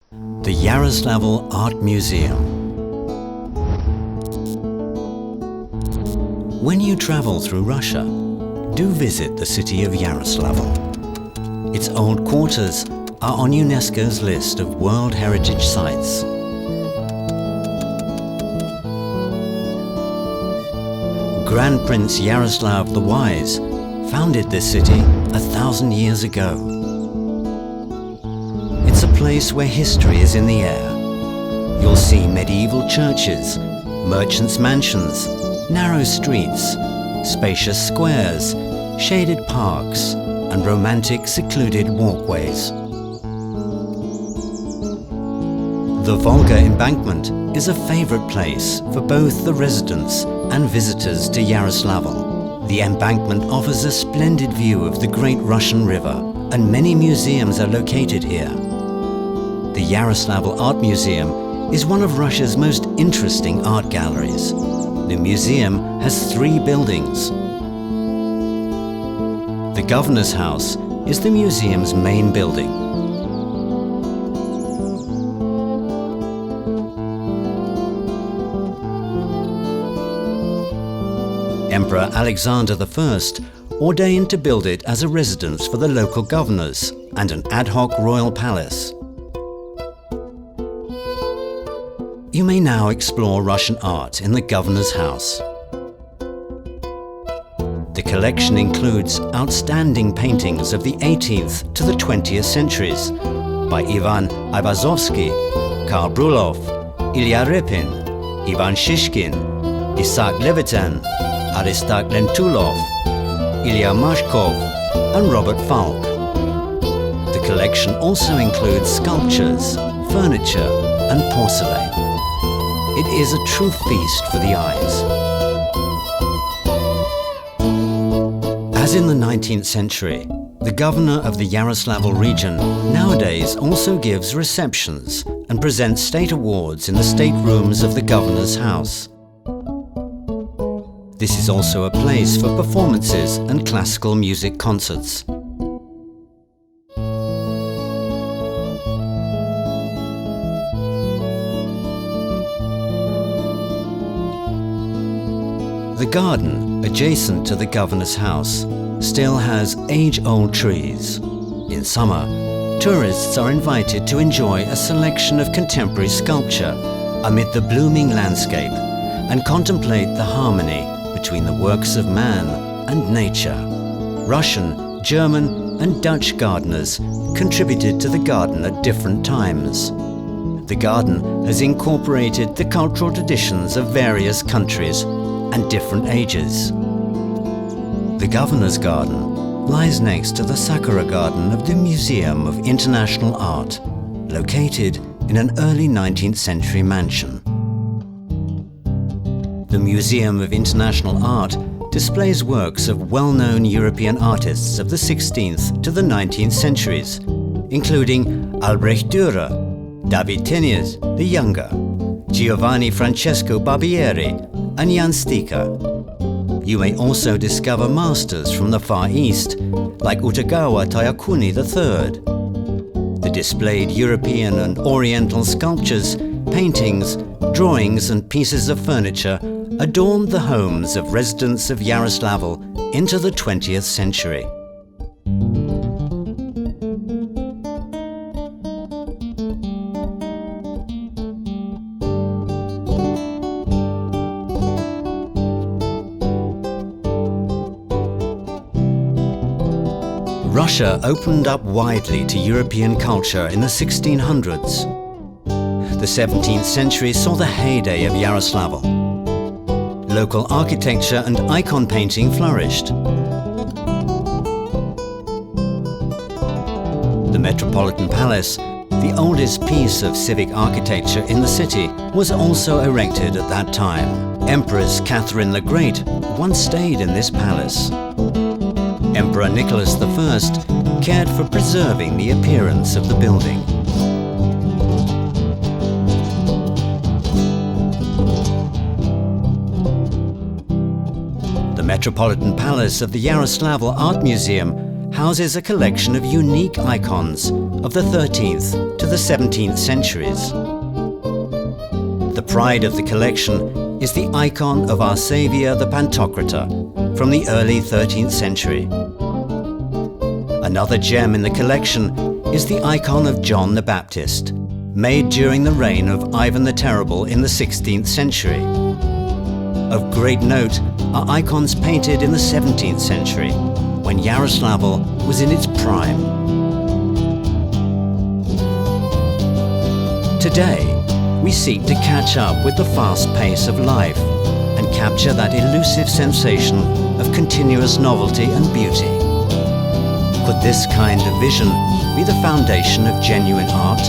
The Yaroslavl Art Museum. When you travel through Russia, do visit the city of Yaroslavl. Its old quarters are on UNESCO's list of World Heritage Sites. Grand Prince Yaroslav the Wise founded this city 1,000 years ago. It's a place where history is in the air. You'll see medieval churches, merchants' mansions, narrow streets, spacious squares, shaded parks, and romantic secluded walkways. The Volga embankment is a favorite place for both the residents and visitors to Yaroslavl. The embankment offers a splendid view of the great Russian river, and many museums are located here. The Yaroslavl Art Museum is one of Russia's most interesting art galleries. The museum has 3 buildings. The Governor's House is the museum's main building. Emperor Alexander I ordained to build it as a residence for the local governors and an ad hoc royal palace. You may now explore Russian art in the Governor's House. The collection includes outstanding paintings of the 18th to the 20th centuries by Ivan Aibazovsky, Karl Brulov, Ilya Repin, Ivan Shishkin, Isaac Levitan, Aristarch Lentulov, Ilya Mashkov, and Robert Falk. The collection also includes sculptures, furniture, and porcelain. It is a true feast for the eyes. As in the 19th century, the governor of the Yaroslavl region nowadays also gives receptions and presents state awards in the state rooms of the governor's house. This is also a place for performances and classical music concerts. The garden adjacent to the governor's house still has age-old trees. In summer, tourists are invited to enjoy a selection of contemporary sculpture amid the blooming landscape and contemplate the harmony between the works of man and nature. Russian, German, and Dutch gardeners contributed to the garden at different times. The garden has incorporated the cultural traditions of various countries and different ages. The Governor's Garden lies next to the Sakura Garden of the Museum of International Art, located in an early 19th century mansion. The Museum of International Art displays works of well-known European artists of the 16th to the 19th centuries, including Albrecht Dürer, David Teniers the Younger, Giovanni Francesco Barbieri, and Jan Stika. You may also discover masters from the Far East, like Utagawa Tayakuni III. The displayed European and Oriental sculptures, paintings, drawings, and pieces of furniture adorned the homes of residents of Yaroslavl into the 20th century. Russia opened up widely to European culture in the 1600s. The 17th century saw the heyday of Yaroslavl. Local architecture and icon painting flourished. The Metropolitan Palace, the oldest piece of civic architecture in the city, was also erected at that time. Empress Catherine the Great once stayed in this palace. Emperor Nicholas I cared for preserving the appearance of the building. The Metropolitan Palace of the Yaroslavl Art Museum houses a collection of unique icons of the 13th to the 17th centuries. The pride of the collection is the icon of Our Saviour the Pantocrator from the early 13th century. Another gem in the collection is the icon of John the Baptist, made during the reign of Ivan the Terrible in the 16th century. Of great note are icons painted in the 17th century, when Yaroslavl was in its prime. Today, we seek to catch up with the fast pace of life and capture that elusive sensation of continuous novelty and beauty. Could this kind of vision be the foundation of genuine art?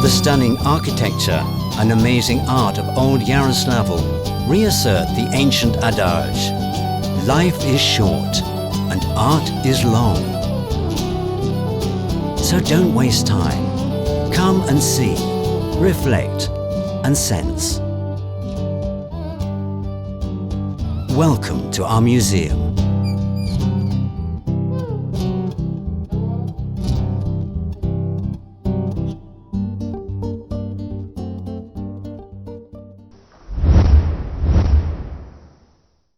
The stunning architecture and amazing art of old Yaroslavl reassert the ancient adage, life is short and art is long. So don't waste time. Come and see, reflect and sense. Welcome to our museum.